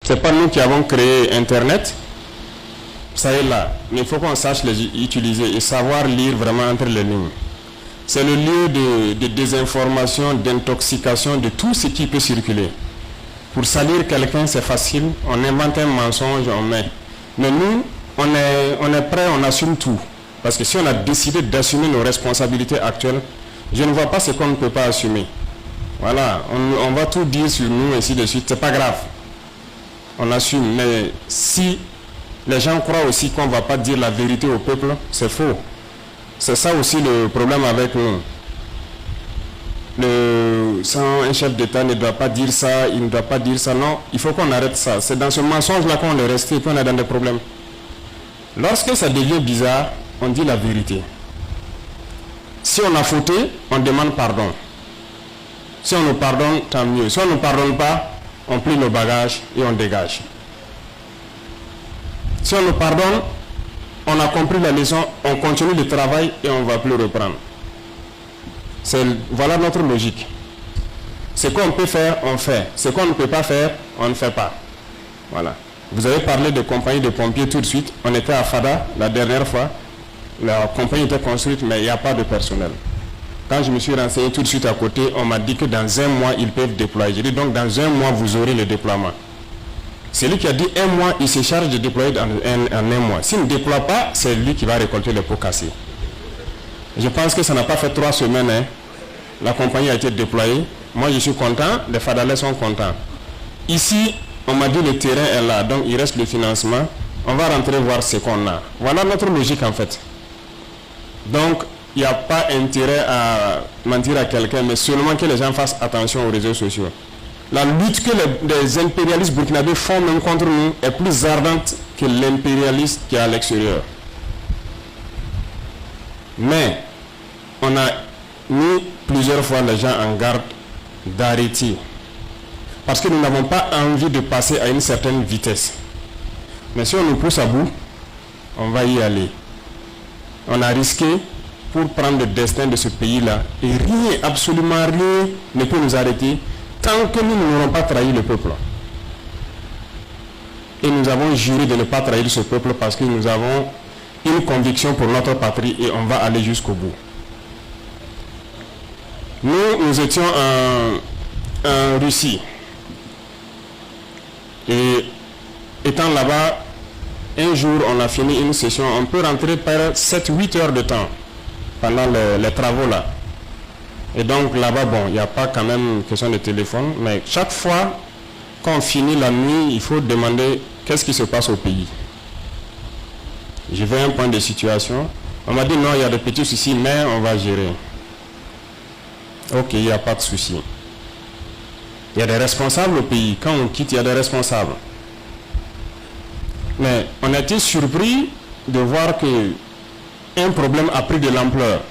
C'est pas nous qui avons créé Internet. Ça est là. Mais il faut qu'on sache les utiliser et savoir lire vraiment entre les lignes. C'est le lieu de désinformation, d'intoxication, de tout ce qui peut circuler. Pour salir quelqu'un, c'est facile. On invente un mensonge, on met. Mais nous, on est prêt, on assume tout. Parce que si on a décidé d'assumer nos responsabilités actuelles, je ne vois pas ce qu'on ne peut pas assumer. Voilà, on va tout dire sur nous, ainsi de suite. C'est pas grave. On assume. Mais si les gens croient aussi qu'on ne va pas dire la vérité au peuple, c'est faux. C'est ça aussi le problème avec nous. Un chef d'État ne doit pas dire ça, il ne doit pas dire ça. Non, il faut qu'on arrête ça. C'est dans ce mensonge-là qu'on est resté et qu'on est dans des problèmes. Lorsque ça devient bizarre, on dit la vérité. Si on a fauté, on demande pardon. Si on nous pardonne, tant mieux. Si on ne nous pardonne pas, on plie nos bagages et on dégage. Si on nous pardonne, on a compris la leçon, on continue le travail et on ne va plus reprendre. Voilà notre logique. Ce qu'on peut faire, on fait. Ce qu'on ne peut pas faire, on ne fait pas. Voilà. Vous avez parlé de compagnie de pompiers tout de suite. On était à Fada la dernière fois. La compagnie était construite, mais il n'y a pas de personnel. Quand je me suis renseigné tout de suite à côté, on m'a dit que dans un mois, ils peuvent déployer. J'ai dit donc dans un mois, vous aurez le déploiement. Celui qui a dit un mois, il se charge de déployer en un mois. S'il ne déploie pas, c'est lui qui va récolter les pots cassés. Je pense que ça n'a pas fait 3 semaines. Hein. La compagnie a été déployée. Moi, je suis content. Les Fadalais sont contents. Ici, on m'a dit le terrain est là. Donc, il reste le financement. On va rentrer voir ce qu'on a. Voilà notre logique, en fait. Donc, il n'y a pas intérêt à mentir à quelqu'un, mais seulement que les gens fassent attention aux réseaux sociaux. La lutte que les impérialistes burkinabés font même contre nous est plus ardente que l'impérialiste qui est à l'extérieur. Mais on a mis plusieurs fois les gens en garde d'arrêter. Parce que nous n'avons pas envie de passer à une certaine vitesse. Mais si on nous pousse à bout, on va y aller. On a risqué pour prendre le destin de ce pays-là. Et rien, absolument rien ne peut nous arrêter tant que nous n'aurons pas trahi le peuple. Et nous avons juré de ne pas trahir ce peuple parce que nous avons une conviction pour notre patrie et on va aller jusqu'au bout. Nous étions en Russie. Et étant là-bas, un jour, on a fini une session. On peut rentrer par 7-8 heures de temps pendant les travaux là. Et donc là-bas, bon, il n'y a pas quand même question de téléphone, mais chaque fois qu'on finit la nuit, il faut demander qu'est-ce qui se passe au pays. Je vais à un point de situation. On m'a dit non, il y a de petits soucis, mais on va gérer. Ok, il n'y a pas de soucis. Il y a des responsables au pays. Quand on quitte, il y a des responsables. Mais on a été surpris de voir que un problème a pris de l'ampleur.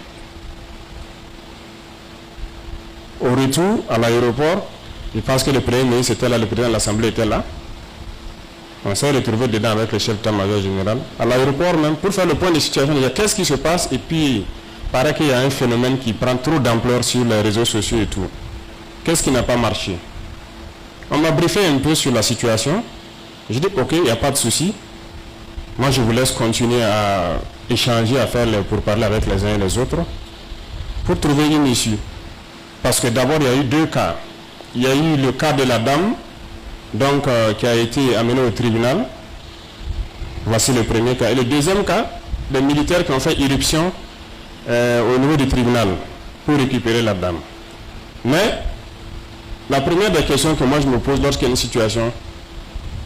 Au retour, à l'aéroport, je pense que le premier ministre était là, le président de l'Assemblée était là. On s'est retrouvé dedans avec le chef d'état-major général. À l'aéroport même, pour faire le point de situation, il y a qu'est-ce qui se passe et puis il paraît qu'il y a un phénomène qui prend trop d'ampleur sur les réseaux sociaux et tout. Qu'est-ce qui n'a pas marché? On m'a briefé un peu sur la situation. Je dis ok, il n'y a pas de souci. Moi je vous laisse continuer à échanger, à faire pour parler avec les uns et les autres pour trouver une issue. Parce que d'abord il y a eu 2 cas. Il y a eu le cas de la dame donc, qui a été amenée au tribunal. Voici le premier cas. Et le deuxième cas, des militaires qui ont fait irruption au niveau du tribunal pour récupérer la dame. Mais la première des questions que moi je me pose lorsqu'il y a une situation,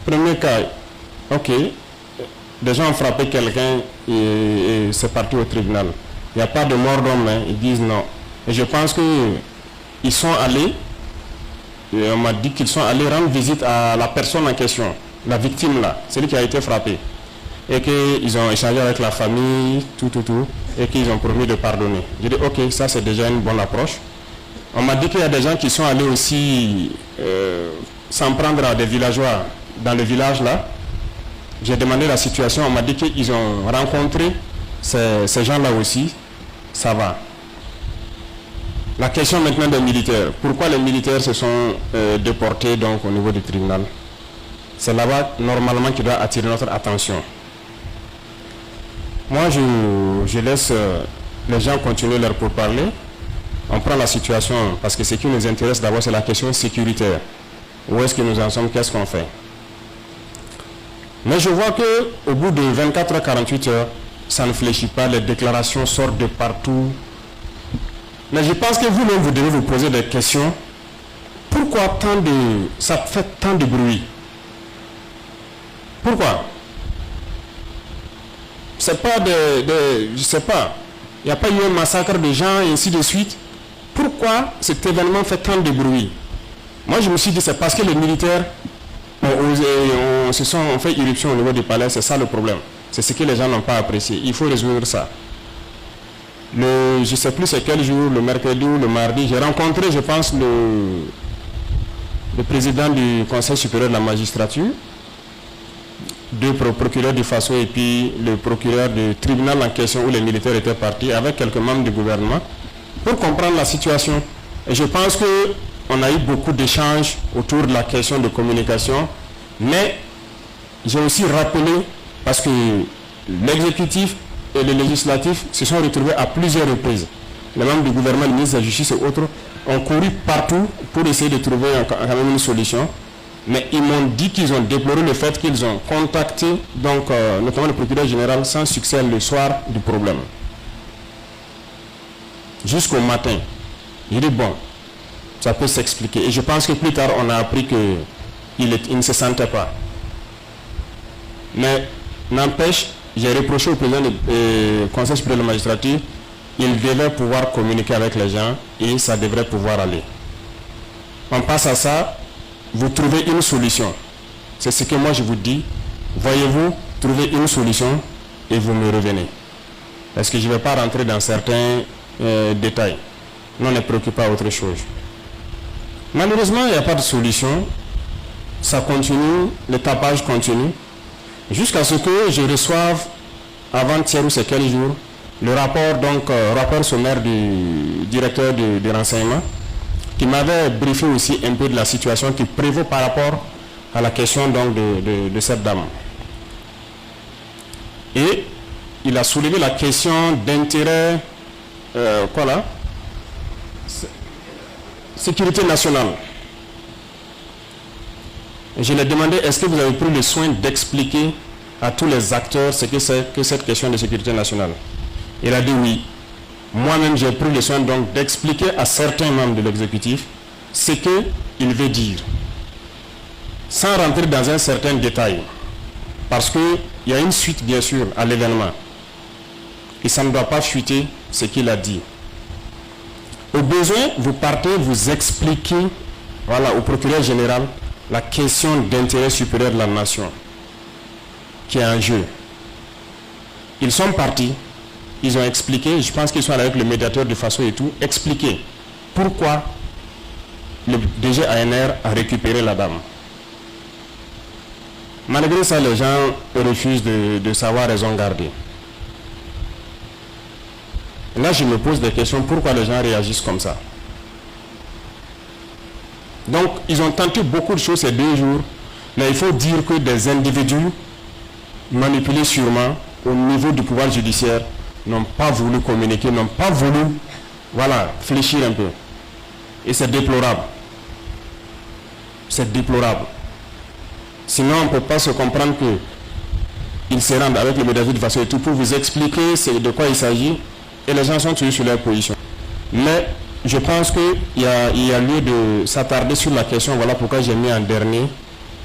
premier cas, ok, des gens ont frappé quelqu'un et c'est parti au tribunal. Il n'y a pas de mort d'homme, hein. Ils disent non. Et je pense qu'ils sont allés, et on m'a dit qu'ils sont allés rendre visite à la personne en question, la victime là, celui qui a été frappé. Et qu'ils ont échangé avec la famille, tout, et qu'ils ont promis de pardonner. J'ai dit ok, ça c'est déjà une bonne approche. On m'a dit qu'il y a des gens qui sont allés aussi s'en prendre à des villageois dans le village là. J'ai demandé la situation, on m'a dit qu'ils ont rencontré ces gens-là aussi. Ça va. La question maintenant des militaires. Pourquoi les militaires se sont déportés donc au niveau du tribunal? C'est là-bas, normalement, qui doit attirer notre attention. Moi, je laisse les gens continuer leur pourparler. On prend la situation, parce que ce qui nous intéresse d'abord, c'est la question sécuritaire. Où est-ce que nous en sommes? Qu'est-ce qu'on fait? Mais je vois qu'au bout de 24 heures, 48 heures, ça ne fléchit pas, les déclarations sortent de partout. Mais je pense que vous-même, vous devez vous poser des questions. Pourquoi ça fait tant de bruit? Pourquoi? C'est pas je sais pas. Il n'y a pas eu un massacre de gens et ainsi de suite. Pourquoi cet événement fait tant de bruit? Moi, je me suis dit, c'est parce que les militaires ont fait irruption au niveau du palais. C'est ça le problème. C'est ce que les gens n'ont pas apprécié. Il faut résoudre ça. Je ne sais plus c'est quel jour, le mercredi ou le mardi, j'ai rencontré, je pense, le président du Conseil supérieur de la magistrature, deux procureurs du Faso et puis le procureur du tribunal en question où les militaires étaient partis avec quelques membres du gouvernement pour comprendre la situation. Et je pense qu'on a eu beaucoup d'échanges autour de la question de communication, mais j'ai aussi rappelé, parce que l'exécutif et le législatif se sont retrouvés à plusieurs reprises. Les membres du gouvernement, le ministre de la Justice et autres ont couru partout pour essayer de trouver quand même une solution. Mais ils m'ont dit qu'ils ont déploré le fait qu'ils ont contacté, donc, notamment le procureur général, sans succès le soir du problème. Jusqu'au matin. J'ai dit, bon, ça peut s'expliquer. Et je pense que plus tard, on a appris qu'il ne se sentait pas. Mais n'empêche, j'ai reproché au président du Conseil supérieur de la magistrature, il devait pouvoir communiquer avec les gens et ça devrait pouvoir aller. On passe à ça. Vous trouvez une solution. C'est ce que moi je vous dis. Voyez-vous, trouvez une solution et vous me revenez. Parce que je ne vais pas rentrer dans certains détails. Non, ne préoccupe pas autre chose. Malheureusement, il n'y a pas de solution. Ça continue, le tapage continue. Jusqu'à ce que je reçoive, avant-hier ou c'est quel jour, le rapport, rapport sommaire du directeur du renseignement, qui m'avait briefé aussi un peu de la situation qui prévaut par rapport à la question donc de cette dame. Et il a soulevé la question d'intérêt, sécurité nationale. Et je lui ai demandé, est-ce que vous avez pris le soin d'expliquer à tous les acteurs ce que c'est que cette question de sécurité nationale? Il a dit oui. Moi-même, j'ai pris le soin donc d'expliquer à certains membres de l'exécutif ce qu'il veut dire, sans rentrer dans un certain détail, parce qu'il y a une suite, bien sûr, à l'événement. Et ça ne doit pas fuiter ce qu'il a dit. Au besoin, vous partez, vous expliquez au procureur général la question d'intérêt supérieur de la nation qui est en jeu. Ils sont partis. Ils ont expliqué, je pense qu'ils sont avec le médiateur du Faso et tout, expliquer pourquoi le DG ANR a récupéré la dame. Malgré ça, les gens refusent de savoir raison garder. Là, je me pose des questions, pourquoi les gens réagissent comme ça? Donc, ils ont tenté beaucoup de choses ces 2 jours, mais il faut dire que des individus manipulés sûrement au niveau du pouvoir judiciaire n'ont pas voulu communiquer, n'ont pas voulu, fléchir un peu. Et c'est déplorable. C'est déplorable. Sinon, on ne peut pas se comprendre qu'ils se rendent avec le médiateur de façon et tout pour vous expliquer de quoi il s'agit, et les gens sont toujours sur leur position. Mais je pense qu'il y a lieu de s'attarder sur la question, voilà pourquoi j'ai mis en dernier.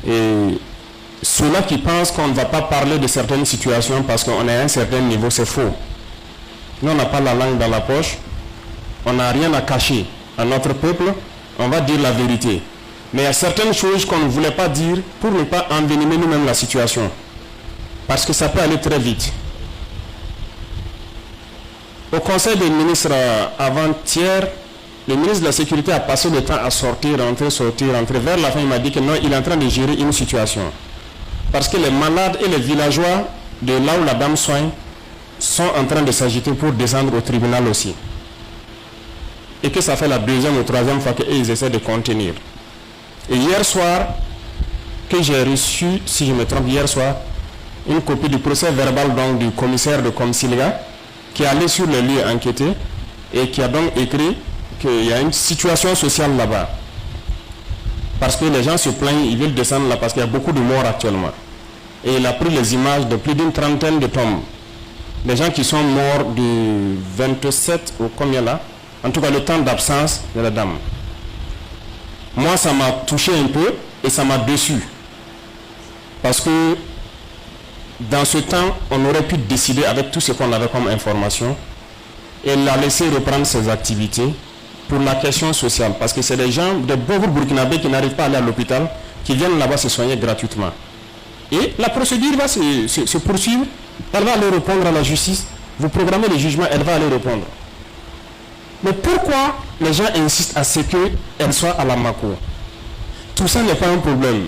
Et ceux-là qui pensent qu'on ne va pas parler de certaines situations parce qu'on est à un certain niveau, c'est faux. Nous, on n'a pas la langue dans la poche, on n'a rien à cacher à notre peuple, on va dire la vérité. Mais il y a certaines choses qu'on ne voulait pas dire pour ne pas envenimer nous-mêmes la situation. Parce que ça peut aller très vite. Au Conseil des ministres avant-hier, le ministre de la Sécurité a passé le temps à sortir, rentrer. Vers la fin, il m'a dit que non, il est en train de gérer une situation. Parce que les malades et les villageois de là où la dame soigne sont en train de s'agiter pour descendre au tribunal aussi. Et que ça fait la 2e ou 3e fois qu'ils essaient de contenir. Et hier soir, que j'ai reçu, si je me trompe, hier soir, une copie du procès verbal donc, du commissaire de Comsilia qui est allé sur le lieu enquêté et qui a donc écrit qu'il y a une situation sociale là-bas. Parce que les gens se plaignent, ils veulent descendre là parce qu'il y a beaucoup de morts actuellement. Et il a pris les images de plus d'une trentaine de tombes. Les gens qui sont morts du 27 ou combien là, en tout cas le temps d'absence de la dame. Moi, ça m'a touché un peu et ça m'a déçu. Parce que dans ce temps, on aurait pu décider avec tout ce qu'on avait comme information et la laisser reprendre ses activités pour la question sociale. Parce que c'est des gens, des pauvres burkinabés qui n'arrivent pas à aller à l'hôpital, qui viennent là-bas se soigner gratuitement. Et la procédure va se poursuivre. Elle va aller répondre à la justice. Vous programmez le jugement, elle va aller répondre. Mais pourquoi les gens insistent à ce qu'elle soit à la MACO? Tout ça n'est pas un problème.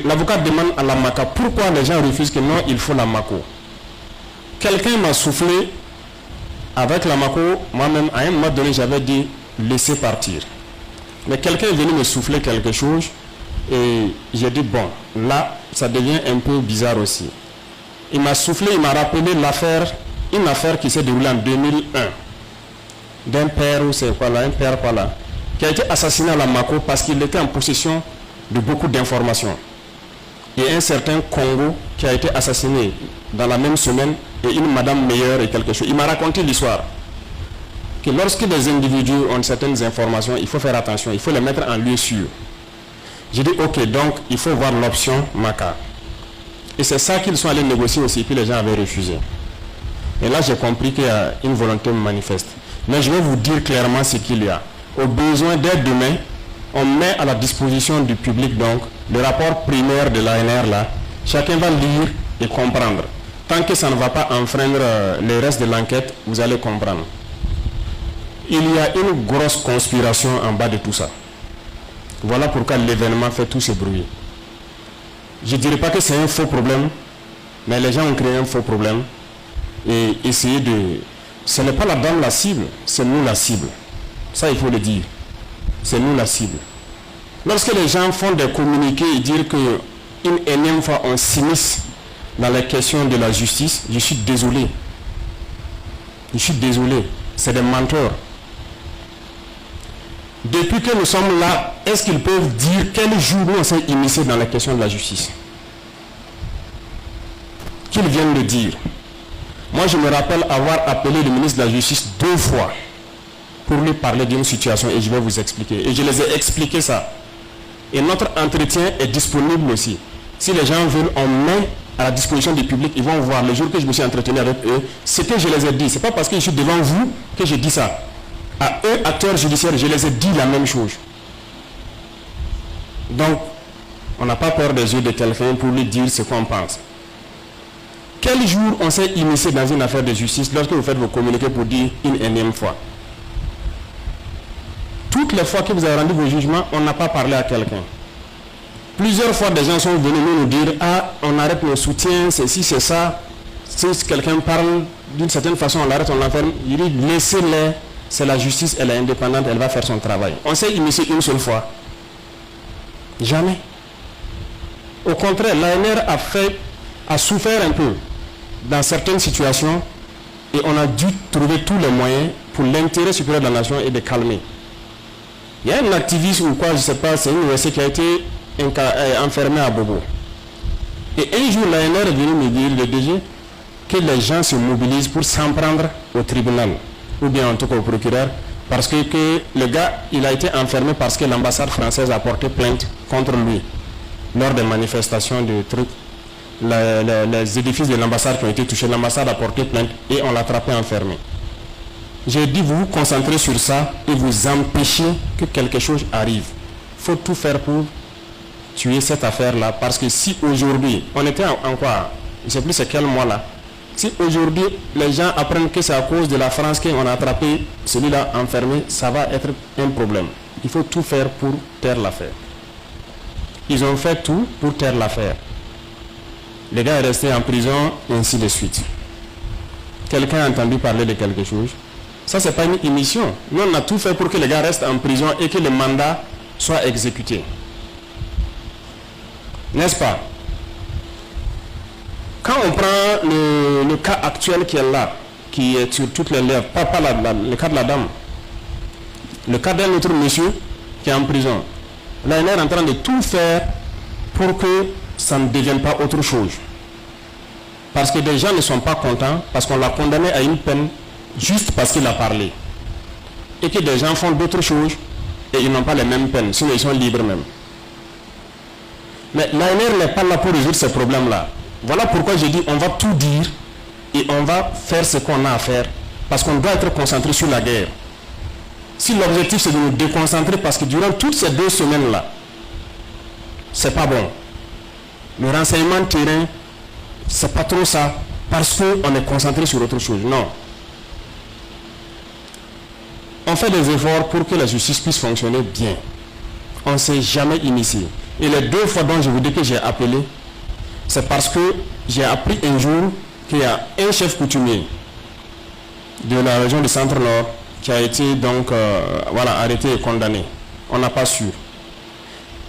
L'avocat demande à la MACA pourquoi les gens refusent que non, il faut la MACO. Quelqu'un m'a soufflé avec la MACO, moi-même, à un moment donné, j'avais dit laissez partir. Mais quelqu'un est venu me souffler quelque chose et j'ai dit bon, là, ça devient un peu bizarre aussi. Il m'a soufflé, il m'a rappelé une affaire qui s'est déroulée en 2001 d'un père ou c'est quoi là, un père quoi là, qui a été assassiné à la MACO parce qu'il était en possession de beaucoup d'informations. Et un certain Congo qui a été assassiné dans la même semaine et une madame meilleure et quelque chose. Il m'a raconté l'histoire que lorsque des individus ont certaines informations, il faut faire attention, il faut les mettre en lieu sûr. J'ai dit ok, donc il faut voir l'option MACA. Et c'est ça qu'ils sont allés négocier aussi, puis les gens avaient refusé. Et là j'ai compris qu'il y a une volonté manifeste. Mais je vais vous dire clairement ce qu'il y a. Au besoin, dès demain, on met à la disposition du public donc le rapport primaire de l'ANR là. Chacun va lire et comprendre. Tant que ça ne va pas enfreindre le reste de l'enquête, vous allez comprendre. Il y a une grosse conspiration en bas de tout ça. Voilà pourquoi l'événement fait tout ce bruit. Je ne dirais pas que c'est un faux problème, mais les gens ont créé un faux problème et essayé de... Ce n'est pas la dame la cible, c'est nous la cible. Ça, il faut le dire. C'est nous la cible. Lorsque les gens font des communiqués et disent qu'une énième fois on s'immisce dans les questions de la justice, je suis désolé. Je suis désolé. C'est des menteurs. Depuis que nous sommes là, est-ce qu'ils peuvent dire quel jour nous on s'est immiscé dans les questions de la justice? Qu'ils viennent de dire. Moi, je me rappelle avoir appelé le ministre de la Justice 2 fois pour lui parler d'une situation et je vais vous expliquer. Et je les ai expliqué ça. Et notre entretien est disponible aussi. Si les gens veulent, on met à la disposition du public, ils vont voir le jour que je me suis entretenu avec eux, ce que je les ai dit. Ce n'est pas parce que je suis devant vous que je dis ça. À eux, acteurs judiciaires, je les ai dit la même chose. Donc, on n'a pas peur des yeux de quelqu'un pour lui dire ce qu'on pense. Quel jour on s'est immiscé dans une affaire de justice lorsque vous faites vos communiqués pour dire une énième fois? Toutes les fois que vous avez rendu vos jugements, on n'a pas parlé à quelqu'un. Plusieurs fois, des gens sont venus nous dire « Ah, on arrête nos soutiens, c'est ci, c'est ça. » Si quelqu'un parle d'une certaine façon, on l'arrête, on l'enferme. Il dit « Laissez-les, c'est la justice, elle est indépendante, elle va faire son travail. » On s'est immiscé une seule fois. Jamais. Au contraire, l'ANR a souffert un peu dans certaines situations et on a dû trouver tous les moyens pour l'intérêt supérieur de la nation et de calmer. Il y a un activiste ou quoi, je ne sais pas, c'est une université qui a été enfermée à Bobo. Et un jour, l'ANR est venu me dire, le DG, que les gens se mobilisent pour s'en prendre au tribunal, ou bien en tout cas au procureur, parce que le gars, il a été enfermé parce que l'ambassade française a porté plainte contre lui lors des manifestations de trucs. Les édifices de l'ambassade qui ont été touchés, l'ambassade a porté plainte et on l'a attrapé enfermé. J'ai dit, vous vous concentrez sur ça et vous empêchez que quelque chose arrive. Il faut tout faire pour tuer cette affaire-là, parce que si aujourd'hui, on était en quoi? Je ne sais plus c'est quel mois là. Si aujourd'hui, les gens apprennent que c'est à cause de la France qu'on a attrapé celui-là enfermé, ça va être un problème. Il faut tout faire pour taire l'affaire. Ils ont fait tout pour taire l'affaire. Le gars est resté en prison, et ainsi de suite. Quelqu'un a entendu parler de quelque chose? Ça, ce n'est pas une émission. Nous, on a tout fait pour que les gars restent en prison et que le mandat soit exécuté. N'est-ce pas? Quand on prend le cas actuel qui est là, qui est sur toutes les lèvres, pas le cas de la dame, le cas d'un autre monsieur qui est en prison, là, il est en train de tout faire pour que ça ne devienne pas autre chose. Parce que des gens ne sont pas contents, parce qu'on l'a condamné à une peine juste parce qu'il a parlé. Et que des gens font d'autres choses et ils n'ont pas les mêmes peines, sinon ils sont libres même. Mais l'ANR n'est pas là pour résoudre ces problèmes-là. Voilà pourquoi j'ai dit on va tout dire et on va faire ce qu'on a à faire, parce qu'on doit être concentré sur la guerre. Si l'objectif c'est de nous déconcentrer, parce que durant toutes ces 2 semaines-là, c'est pas bon. Le renseignement terrain, c'est pas trop ça, parce qu'on est concentré sur autre chose. Non. On fait des efforts pour que la justice puisse fonctionner bien. On ne s'est jamais initié. Et les 2 fois dont je vous dis que j'ai appelé, c'est parce que j'ai appris un jour qu'il y a un chef coutumier de la région du Centre-Nord qui a été donc arrêté et condamné. On n'a pas su.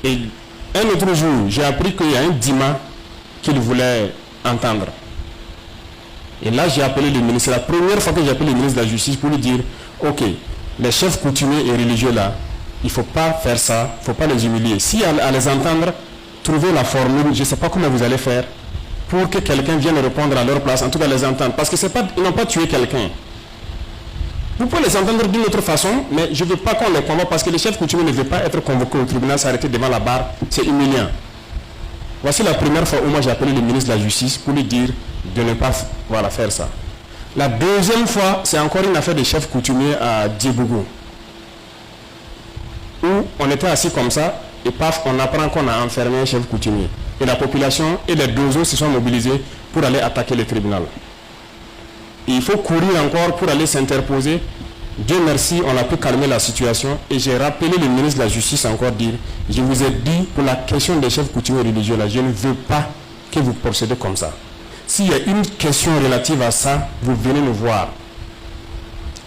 Et un autre jour, j'ai appris qu'il y a un dima qu'il voulait entendre. Et là, j'ai appelé le ministre. C'est la première fois que j'ai appelé le ministre de la Justice pour lui dire, ok, les chefs coutumiers et religieux là, il ne faut pas faire ça, il ne faut pas les humilier. Si à les entendre, trouvez la formule, je ne sais pas comment vous allez faire, pour que quelqu'un vienne répondre à leur place, en tout cas les entendre. Parce que ils n'ont pas tué quelqu'un. Vous pouvez les entendre d'une autre façon, mais je ne veux pas qu'on les convoque, parce que les chefs coutumiers ne veulent pas être convoqués au tribunal, s'arrêter devant la barre, c'est humiliant. Voici la première fois où moi j'ai appelé le ministre de la Justice pour lui dire de ne pas faire ça. La deuxième fois, c'est encore une affaire de chef coutumier à Djibougou, où on était assis comme ça, et paf, on apprend qu'on a enfermé un chef coutumier. Et la population et les 2 autres se sont mobilisés pour aller attaquer le tribunal. Et il faut courir encore pour aller s'interposer. Dieu merci, on a pu calmer la situation. Et j'ai rappelé le ministre de la Justice encore dire, je vous ai dit pour la question des chefs coutumiers religieux, là, je ne veux pas que vous procédez comme ça. S'il y a une question relative à ça, vous venez nous voir.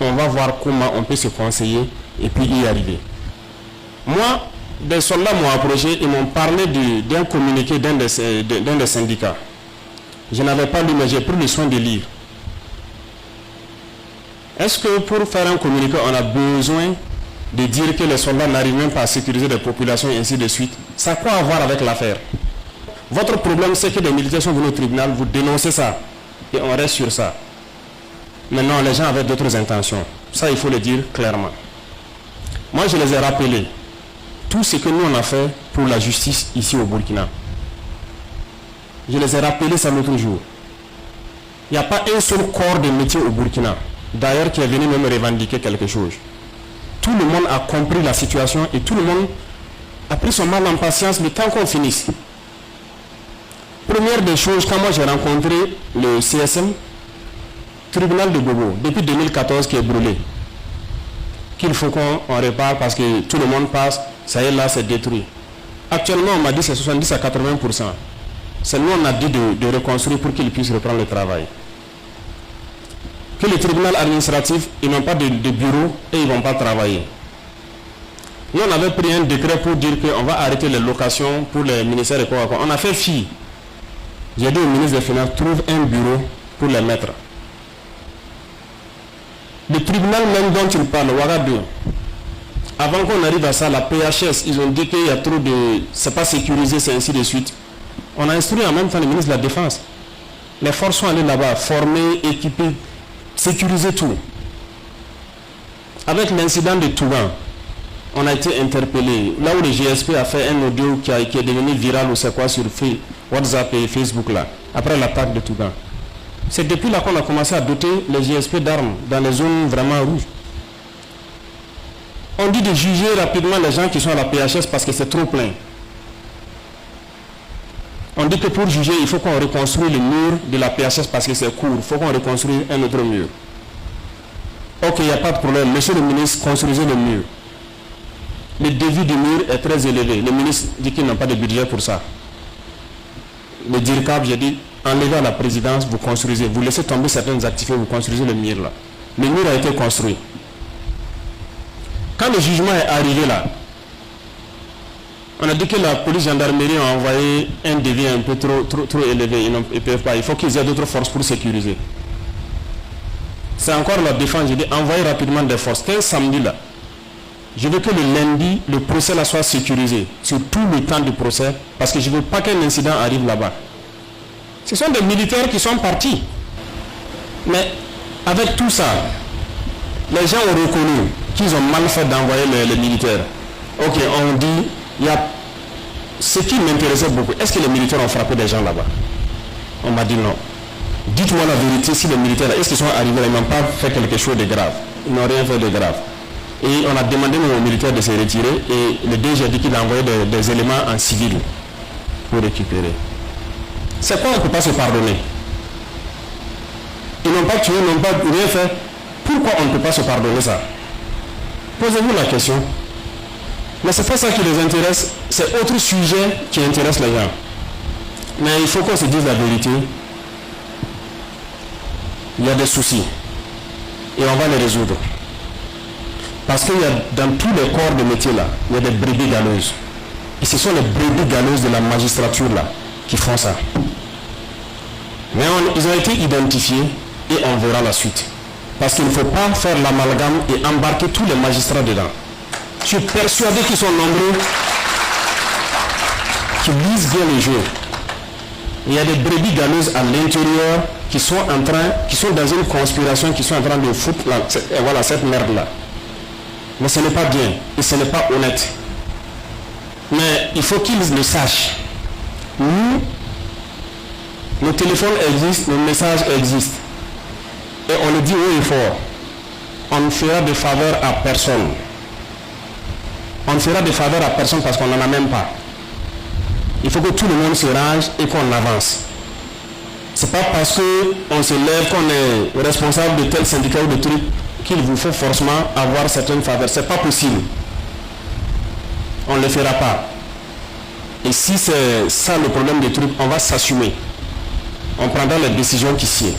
On va voir comment on peut se conseiller et puis y arriver. Moi, des soldats m'ont approché et m'ont parlé d'un communiqué d'un des syndicats. Je n'avais pas lu, mais j'ai pris le soin de lire. Est-ce que pour faire un communiqué, on a besoin de dire que les soldats n'arrivent même pas à sécuriser les populations et ainsi de suite? Ça a quoi à voir avec l'affaire? Votre problème, c'est que des militaires sont venus au tribunal, vous dénoncez ça, et on reste sur ça. Maintenant, les gens avaient d'autres intentions. Ça, il faut le dire clairement. Moi, je les ai rappelés. Tout ce que nous, on a fait pour la justice ici au Burkina. Je les ai rappelés ça l'autre jour. Il n'y a pas un seul corps de métier au Burkina, d'ailleurs, qui est venu même revendiquer quelque chose. Tout le monde a compris la situation et tout le monde a pris son mal en patience, mais tant qu'on finisse. Première des choses, quand moi j'ai rencontré le CSM, tribunal de Bobo, depuis 2014 qui est brûlé, qu'il faut qu'on répare parce que tout le monde passe, ça y est là, c'est détruit. Actuellement, on m'a dit c'est 70 à 80%. C'est nous, on a dit de reconstruire pour qu'ils puissent reprendre le travail. Que le tribunal administratif, ils n'ont pas de bureau et ils ne vont pas travailler. Nous, on avait pris un décret pour dire qu'on va arrêter les locations pour les ministères et quoi. On a fait fi. J'ai dit au ministre des Finances, trouve un bureau pour les mettre. Le tribunal même dont il parle, Ouagadougou, avant qu'on arrive à ça, la PHS, ils ont dit qu'il y a trop de... c'est pas sécurisé, c'est ainsi de suite. On a instruit en même temps le ministre de la Défense. Les forces sont allées là-bas, formées, équipées, sécuriser tout. Avec l'incident de Tougan, on a été interpellé. Là où le GSP a fait un audio qui est devenu viral ou c'est quoi sur WhatsApp et Facebook là, après l'attaque de Tougan. C'est depuis là qu'on a commencé à doter les GSP d'armes dans les zones vraiment rouges. On dit de juger rapidement les gens qui sont à la PHS parce que c'est trop plein. On dit que pour juger, il faut qu'on reconstruise le mur de la PHS parce que c'est court. Il faut qu'on reconstruise un autre mur. Ok, il n'y a pas de problème. Monsieur le ministre, construisez le mur. Le devis du mur est très élevé. Le ministre dit qu'il n'a pas de budget pour ça. Le DIRCAP, j'ai dit, enlevez à la présidence, vous construisez. Vous laissez tomber certaines activités, vous construisez le mur là. Le mur a été construit. Quand le jugement est arrivé là, On a dit que la police gendarmerie a envoyé un devis un peu trop élevé. Ils ne peuvent pas. Il faut qu'ils aient d'autres forces pour sécuriser. C'est encore la défense. J'ai dit envoyez rapidement des forces. Quel samedi là? Je veux que le lundi, le procès là soit sécurisé sur tout le temps du procès parce que je ne veux pas qu'un incident arrive là-bas. Ce sont des militaires qui sont partis. Mais avec tout ça, les gens ont reconnu qu'ils ont mal fait d'envoyer les militaires. Ok, on dit, il y a ce qui m'intéressait beaucoup. Est-ce que les militaires ont frappé des gens là-bas? On m'a dit non. Dites-moi la vérité, si les militaires, est-ce qu'ils sont arrivés là, ils n'ont pas fait quelque chose de grave? Ils n'ont rien fait de grave. Et on a demandé aux militaires de se retirer et le DG a dit qu'il a envoyé des éléments en civil pour récupérer. C'est quoi on ne peut pas se pardonner? Ils n'ont pas tué, ils n'ont pas rien fait. Pourquoi on ne peut pas se pardonner ça? Posez-vous la question. Mais ce n'est pas ça qui les intéresse, c'est autre sujet qui intéresse les gens. Mais il faut qu'on se dise la vérité. Il y a des soucis. Et on va les résoudre. Parce qu'il y a dans tous les corps de métier là, il y a des brebis galeuses. Et ce sont les brebis galeuses de la magistrature là qui font ça. Mais ils ont été identifiés et on verra la suite. Parce qu'il ne faut pas faire l'amalgame et embarquer tous les magistrats dedans. Je suis persuadé qu'ils sont nombreux, qui lisent bien les jeux. Il y a des brebis galeuses à l'intérieur qui sont dans une conspiration, qui sont en train de foutre cette merde-là. Mais ce n'est pas bien et ce n'est pas honnête. Mais il faut qu'ils le sachent. Nous, nos téléphones existent, nos messages existent. Et on le dit haut et fort. On ne fera de faveur à personne. On ne fera de faveur à personne parce qu'on n'en a même pas. Il faut que tout le monde se range et qu'on avance. Ce n'est pas parce qu'on se lève, qu'on est responsable de tel syndicat ou de truc qu'il vous faut forcément avoir certaines faveurs. Ce n'est pas possible. On ne le fera pas. Et si c'est ça le problème des trucs, on va s'assumer. On prendra les décisions qui sied.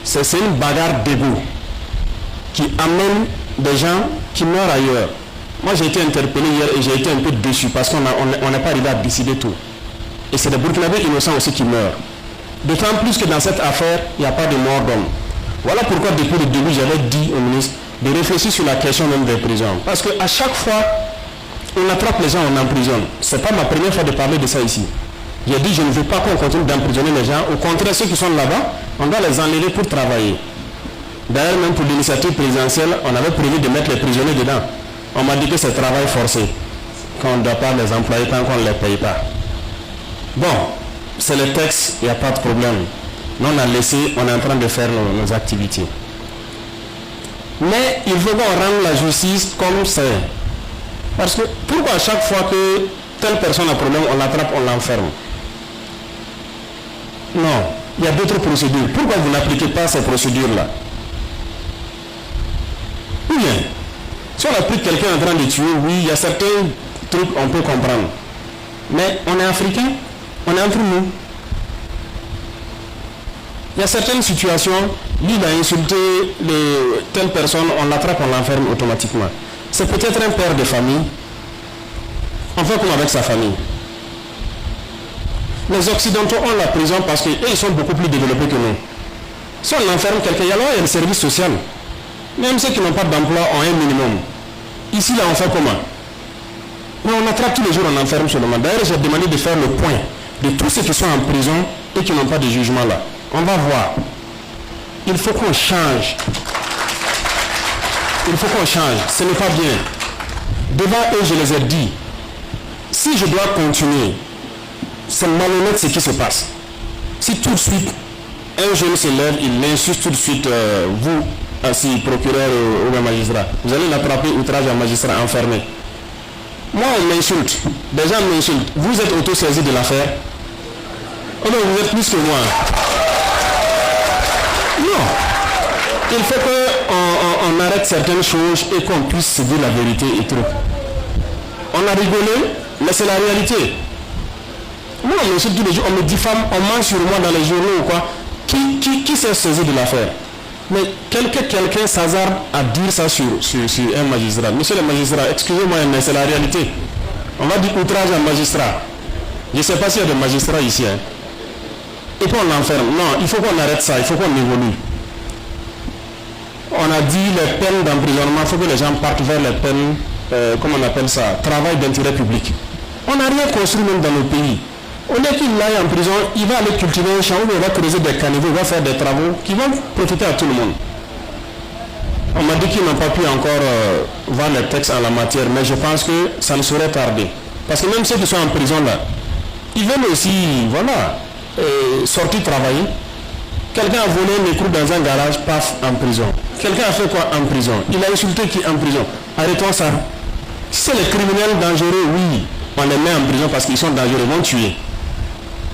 C'est une bagarre d'ego qui amène des gens qui meurent ailleurs. Moi j'ai été interpellé hier et j'ai été un peu déçu parce qu'on n'est pas arrivé à décider tout. Et c'est des Burkinabés innocents aussi qui meurent. D'autant plus que dans cette affaire, il n'y a pas de mort d'homme. Voilà pourquoi depuis le début j'avais dit au ministre de réfléchir sur la question même des prisons. Parce qu'à chaque fois, on attrape les gens, on emprisonne. Ce n'est pas ma première fois de parler de ça ici. J'ai dit je ne veux pas qu'on continue d'emprisonner les gens. Au contraire, ceux qui sont là-bas, on doit les enlever pour travailler. D'ailleurs, même pour l'initiative présidentielle, on avait prévu de mettre les prisonniers dedans. On m'a dit que c'est travail forcé, qu'on ne doit pas les employer tant qu'on ne les paye pas. Bon, c'est le texte, il n'y a pas de problème. Nous, on a laissé, on est en train de faire nos activités. Mais il faut qu'on rende la justice comme c'est. Parce que pourquoi à chaque fois que telle personne a problème, on l'attrape, on l'enferme? Non, il y a d'autres procédures. Pourquoi vous n'appliquez pas ces procédures-là? Ou bien, si on applique quelqu'un en train de tuer, oui, il y a certains trucs on peut comprendre. Mais on est africain, on est entre nous. Il y a certaines situations, lui il a insulté telle personne, on l'attrape, on l'enferme automatiquement. C'est peut-être un père de famille. On fait comme avec sa famille. Les Occidentaux ont la prison parce qu'ils sont beaucoup plus développés que nous. Si on enferme quelqu'un, il y a le service social. Même ceux qui n'ont pas d'emploi ont un minimum. Ici, là, on fait comment? Mais on attrape tous les jours, on enferme seulement. D'ailleurs, j'ai demandé de faire le point de tous ceux qui sont en prison et qui n'ont pas de jugement là. On va voir. Il faut qu'on change. Il faut qu'on change. Ce n'est pas bien. Devant eux, je les ai dit. Si je dois continuer, c'est malhonnête ce qui se passe. Si tout de suite, un jeune se lève, il l'insulte tout de suite, vous, ainsi, procureur ou magistrat, vous allez l'attraper outrage à magistrat enfermé. Moi, on m'insulte. Des gens m'insultent. Vous êtes auto-saisi de l'affaire? Oh non, vous êtes plus que moi. Non. Il faut qu'on arrête certaines choses et qu'on puisse se dire la vérité et tout. On a rigolé, mais c'est la réalité. Moi, on m'insulte tous les jours, on me diffame, on ment sur moi dans les journaux ou quoi. Qui s'est saisi de l'affaire? Mais quelqu'un s'hasarde à dire ça sur un magistrat. Monsieur le magistrat, excusez-moi, mais c'est la réalité. On va dire outrage à magistrat. Je ne sais pas s'il y a des magistrats ici. Hein. Et puis on l'enferme. Non, il faut qu'on arrête ça, il faut qu'on évolue. On a dit les peines d'emprisonnement, il faut que les gens partent vers les peines, comment on appelle ça, travail d'intérêt public. On n'a rien construit même dans nos pays. Au lieu qu'il aille en prison, il va aller cultiver un champ, il va creuser des caniveaux, il va faire des travaux qui vont profiter à tout le monde. On m'a dit qu'ils n'ont pas pu encore voir les textes en la matière, mais je pense que ça ne saurait tarder. Parce que même ceux qui sont en prison là, ils veulent aussi, voilà, sortir travailler. Quelqu'un a volé un écrou dans un garage, paf, en prison. Quelqu'un a fait quoi en prison? Il a insulté qui en prison? Arrêtons ça. Si c'est les criminels dangereux, oui, on les met en prison parce qu'ils sont dangereux, ils vont tuer.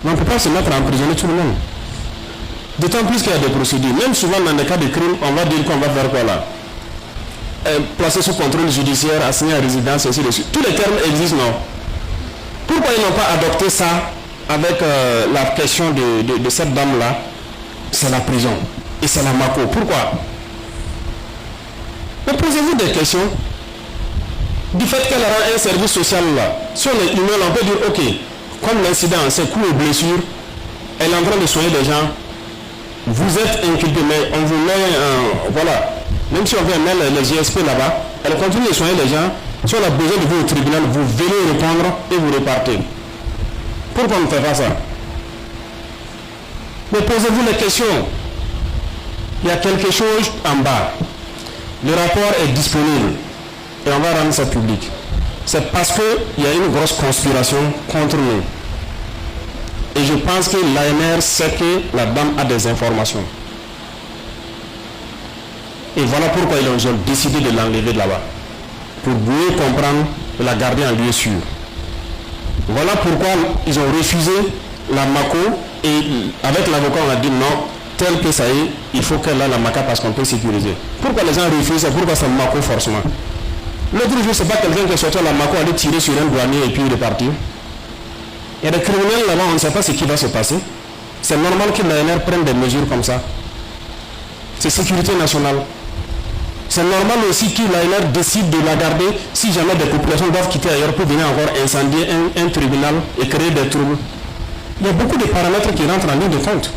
Mais on ne peut pas se mettre à emprisonner tout le monde. D'autant plus qu'il y a des procédures. Même souvent dans des cas de crime, on va dire qu'on va faire quoi là? Placer sous contrôle judiciaire, assigner à résidence, ainsi de suite. Tous les termes existent, non? Pourquoi ils n'ont pas adopté ça avec la question de cette dame-là? C'est la prison. Et c'est la MACO. Pourquoi? Mais posez-vous des questions. Du fait qu'elle rend un service social là, si on est humain, on peut dire, ok, comme l'incident, c'est coups et blessures, elle est en train de soigner les gens, vous êtes inculpé, mais on vous met, voilà, même si on vient mettre les GSP là-bas, elle continue de soigner les gens, si on a besoin de vous au tribunal, vous venez répondre et vous repartez. Pourquoi on ne fait pas ça? Mais posez-vous les questions. Il y a quelque chose en bas. Le rapport est disponible et on va rendre ça public. C'est parce qu'il y a une grosse conspiration contre nous. Et je pense que l'ANR sait que la dame a des informations. Et voilà pourquoi ils ont décidé de l'enlever de là-bas. Pour mieux comprendre et la garder en lieu sûr. Voilà pourquoi ils ont refusé la MACO et avec l'avocat on a dit non, tel que ça est, il faut qu'elle ait la MACA parce qu'on peut sécuriser. Pourquoi les gens refusent? C'est pourquoi c'est MACO forcément. L'autre jour, c'est pas quelqu'un qui est sorti à la MACO aller tirer sur un douanier et puis il est parti. Il y a des criminels là-bas, on ne sait pas ce qui va se passer. C'est normal que l'ANR prenne des mesures comme ça. C'est sécurité nationale. C'est normal aussi que l'ANR décide de la garder si jamais des populations doivent quitter ailleurs pour venir encore incendier un tribunal et créer des troubles. Il y a beaucoup de paramètres qui rentrent en ligne de compte.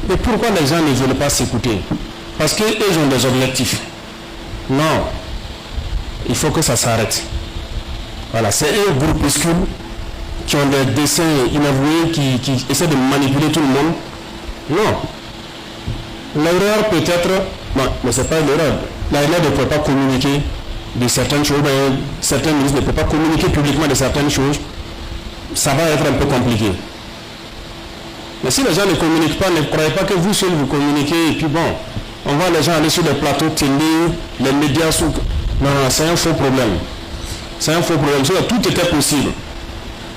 Mais pourquoi les gens ne veulent pas s'écouter? Parce qu'ils ont des objectifs. Non. Il faut que ça s'arrête. Voilà, c'est un groupuscule qui ont des dessins inavoués, qui essaient de manipuler tout le monde. Non. L'erreur peut-être, non, mais ce n'est pas l'erreur. L'ANR ne peut pas communiquer de certaines choses, certains ministres ne peuvent pas communiquer publiquement de certaines choses. Ça va être un peu compliqué. Mais si les gens ne communiquent pas, ne croyez pas que vous seuls vous communiquez et puis bon, on voit les gens aller sur les plateaux télé, les médias sous... Non, c'est un faux problème. C'est un faux problème. Tout était possible.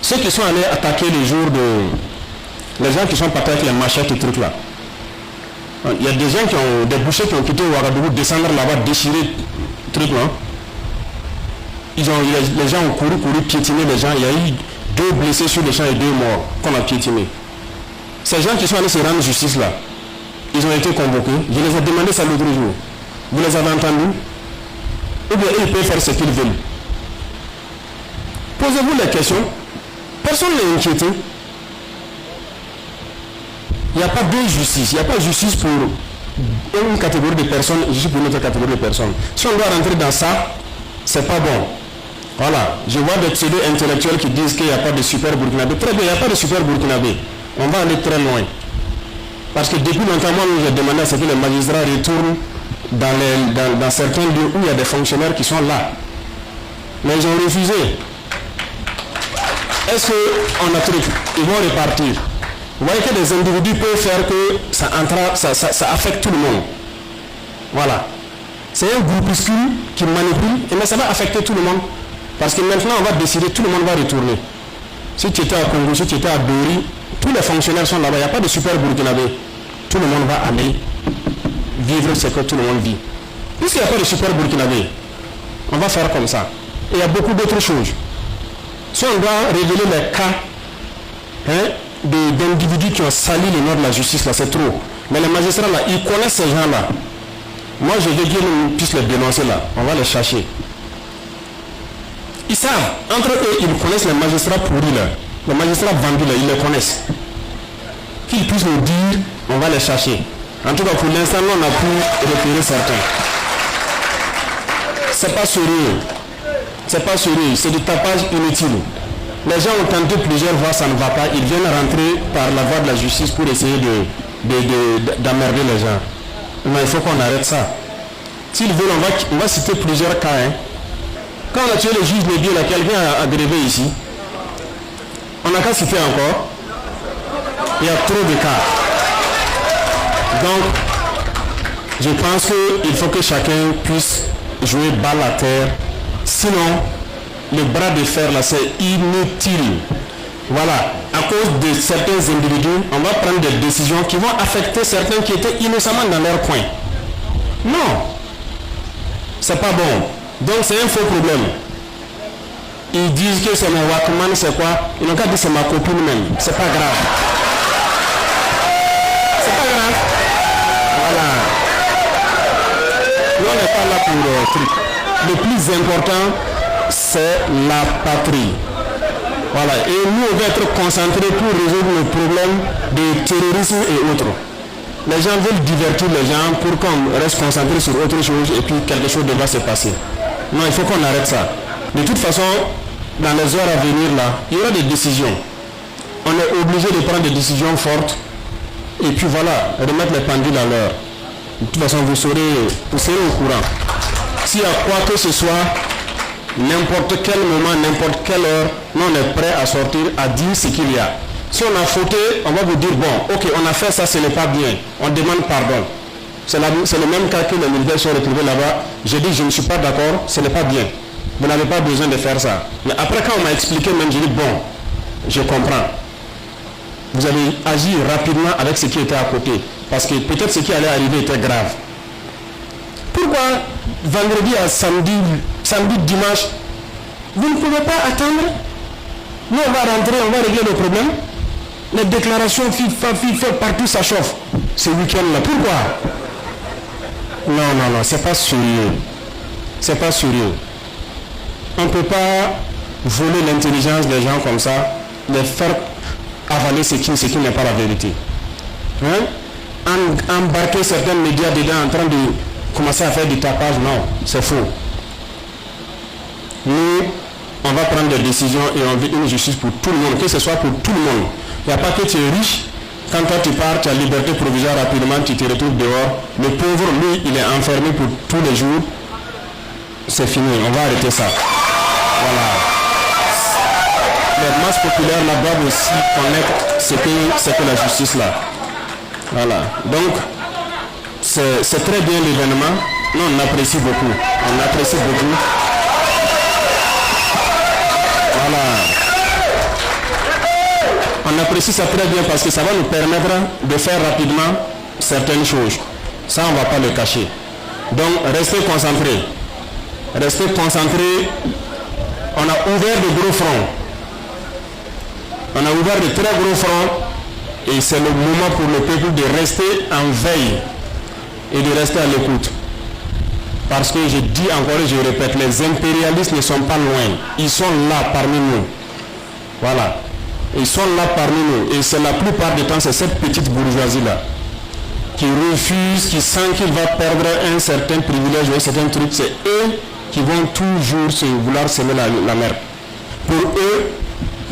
Ceux qui sont allés attaquer les jours de... Les gens qui sont partis avec les machettes et trucs là. Il y a des gens qui ont... Des bouchers qui ont quitté Ouagadougou, descendre là-bas, déchirer trucs là. Les gens ont couru, piétiner les gens. Il y a eu 2 blessés sur les champs et 2 morts qu'on a piétinés. Ces gens qui sont allés se rendre justice là, ils ont été convoqués. Je les ai demandé ça l'autre jour. Vous les avez entendus? Ou bien ils peuvent faire ce qu'ils veulent. Posez-vous les questions. Personne n'est inquiété. Il n'y a pas de justice. Il n'y a pas de justice pour une catégorie de personnes, justice pour une autre catégorie de personnes. Si on doit rentrer dans ça, c'est pas bon. Voilà. Je vois des pseudo-intellectuels qui disent qu'il n'y a pas de super burkinabé. Très bien, il n'y a pas de super burkinabé. On va aller très loin. Parce que depuis longtemps, moi, j'ai demandé à ce que les magistrats retournent dans certains lieux où il y a des fonctionnaires qui sont là. Mais ils ont refusé. Est-ce qu'on a truc? Ils vont repartir. Vous voyez que des individus peuvent faire que ça affecte tout le monde. Voilà. C'est un groupuscule qui manipule, mais ça va affecter tout le monde. Parce que maintenant, on va décider, tout le monde va retourner. Si tu étais à Congo, si tu étais à Dori, tous les fonctionnaires sont là-bas. Il n'y a pas de super burkinabé. Tout le monde va aller vivre ce que tout le monde vit. Puisqu'il n'y a pas de super burkinabé, on va faire comme ça. Et il y a beaucoup d'autres choses. Si on doit révéler les cas d'individus qui ont sali le nom de la justice, là, c'est trop. Mais les magistrats, là, ils connaissent ces gens-là. Moi, je veux qu'ils puissent les dénoncer, là. On va les chercher. Ils savent, entre eux, ils connaissent les magistrats pourris là. Les magistrats vendus là, ils les connaissent. Qu'ils puissent nous dire, on va les chercher. En tout cas, pour l'instant, on a pu repérer certains. C'est pas sérieux. C'est pas sérieux, c'est du tapage inutile. Les gens ont tenté plusieurs fois, ça ne va pas. Ils viennent rentrer par la voie de la justice pour essayer d'emmerder les gens. Mais il faut qu'on arrête ça. S'ils veulent, on va citer plusieurs cas. Hein. Quand on a tué le juge Nébié, quelqu'un a grévé ici. On n'a qu'à citer encore. Il y a trop de cas. Donc, je pense qu'il faut que chacun puisse jouer balle à terre. Sinon, le bras de fer là, c'est inutile. Voilà. À cause de certains individus, on va prendre des décisions qui vont affecter certains qui étaient innocemment dans leur coin. Non. C'est pas bon. Donc c'est un faux problème. Ils disent que c'est mon Walkman, c'est quoi? Ils n'ont qu'à dire c'est ma copine même. C'est pas grave. C'est pas grave. Voilà. Nous on n'est pas là pour truc. Le plus important, c'est la patrie. Voilà. Et nous on va être concentrés pour résoudre le problème de terrorisme et autres. Les gens veulent divertir les gens pour qu'on reste concentré sur autre chose et puis quelque chose devra se passer. Non, il faut qu'on arrête ça. De toute façon, dans les heures à venir là, il y aura des décisions. On est obligé de prendre des décisions fortes et puis voilà, remettre les pendules à l'heure. De toute façon, vous serez au courant. S'il y a quoi que ce soit, n'importe quel moment, n'importe quelle heure, nous on est prêt à sortir, à dire ce qu'il y a. Si on a fauté, on va vous dire, bon, ok, on a fait ça, ce n'est pas bien. On demande pardon. C'est le même cas que les militaires sont retrouvés là-bas. J'ai dit, je ne suis pas d'accord, ce n'est pas bien. Vous n'avez pas besoin de faire ça. Mais après, quand on m'a expliqué, même, j'ai dit, bon, je comprends. Vous avez agi rapidement avec ce qui était à côté. Parce que peut-être ce qui allait arriver était grave. Pourquoi vendredi à samedi, dimanche, vous ne pouvez pas attendre? Nous, on va rentrer, on va régler le problème. Les déclarations FIFA, partout ça chauffe. Ce week-end-là, pourquoi? Non, c'est pas sérieux. C'est pas sérieux. On ne peut pas voler l'intelligence des gens comme ça, les faire avaler ce qui n'est pas la vérité. Hein? Embarquer certains médias dedans en train de commencer à faire du tapage, non, c'est faux. Nous, on va prendre des décisions et on veut une justice pour tout le monde, que ce soit pour tout le monde. Il n'y a pas que tu es riche, quand toi tu pars, tu as liberté provisoire rapidement, tu te retrouves dehors. Le pauvre, lui, il est enfermé pour tous les jours. C'est fini, on va arrêter ça. Voilà. Les masses populaires là doivent aussi connaître ce que la justice là. Voilà. Donc, c'est très bien l'événement. Nous, on apprécie beaucoup. On apprécie beaucoup. Voilà. On apprécie ça très bien parce que ça va nous permettre de faire rapidement certaines choses. Ça, on ne va pas le cacher. Donc, restez concentrés. Restez concentrés. On a ouvert de gros fronts. On a ouvert de très gros fronts. Et c'est le moment pour le peuple de rester en veille et de rester à l'écoute. Parce que je dis encore et je répète, les impérialistes ne sont pas loin. Ils sont là parmi nous. Voilà. Ils sont là parmi nous. Et c'est la plupart du temps, c'est cette petite bourgeoisie-là qui refuse, qui sent qu'il va perdre un certain privilège ou un certain truc. C'est eux qui vont toujours vouloir semer la merde. Pour eux,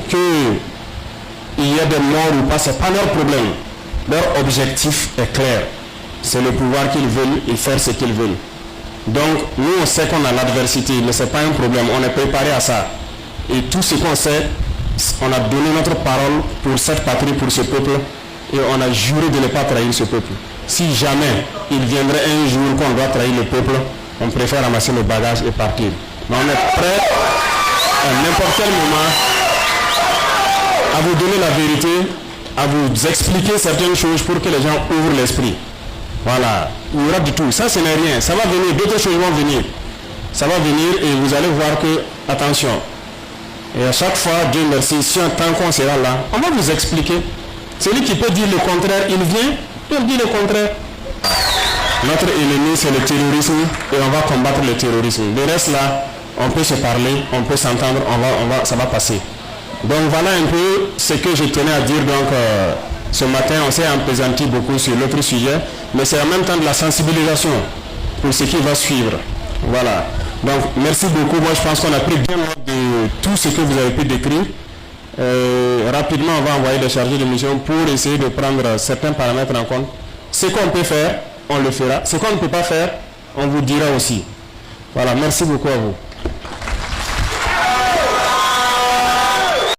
qu'il y ait des morts ou pas, ce n'est pas leur problème. Leur objectif est clair. C'est le pouvoir qu'ils veulent et faire ce qu'ils veulent. Donc, nous, on sait qu'on a l'adversité, mais ce n'est pas un problème. On est préparé à ça. Et tout ce qu'on sait, on a donné notre parole pour cette patrie, pour ce peuple, et on a juré de ne pas trahir ce peuple. Si jamais il viendrait un jour qu'on doit trahir le peuple, on préfère ramasser le bagage et partir. Mais on est prêt à n'importe quel moment à vous donner la vérité, à vous expliquer certaines choses pour que les gens ouvrent l'esprit. Voilà, il y aura du tout. Ça, ce n'est rien. Ça va venir, d'autres choses vont venir. Ça va venir et vous allez voir que, attention. Et à chaque fois, Dieu merci, si un temps qu'on sera là, on va vous expliquer. Celui qui peut dire le contraire, il vient, il dit le contraire. Notre ennemi, c'est le terrorisme et on va combattre le terrorisme. Le reste là, on peut se parler, on peut s'entendre, ça va passer. Donc voilà un peu ce que je tenais à dire. Donc ce matin, on s'est appesanti beaucoup sur l'autre sujet, mais c'est en même temps de la sensibilisation pour ce qui va suivre. Voilà. Donc merci beaucoup. Moi je pense qu'on a pris bien note de tout ce que vous avez pu décrire. Rapidement, on va envoyer des chargés de mission pour essayer de prendre certains paramètres en compte. Ce qu'on peut faire, on le fera. Ce qu'on ne peut pas faire, on vous dira aussi. Voilà, merci beaucoup à vous.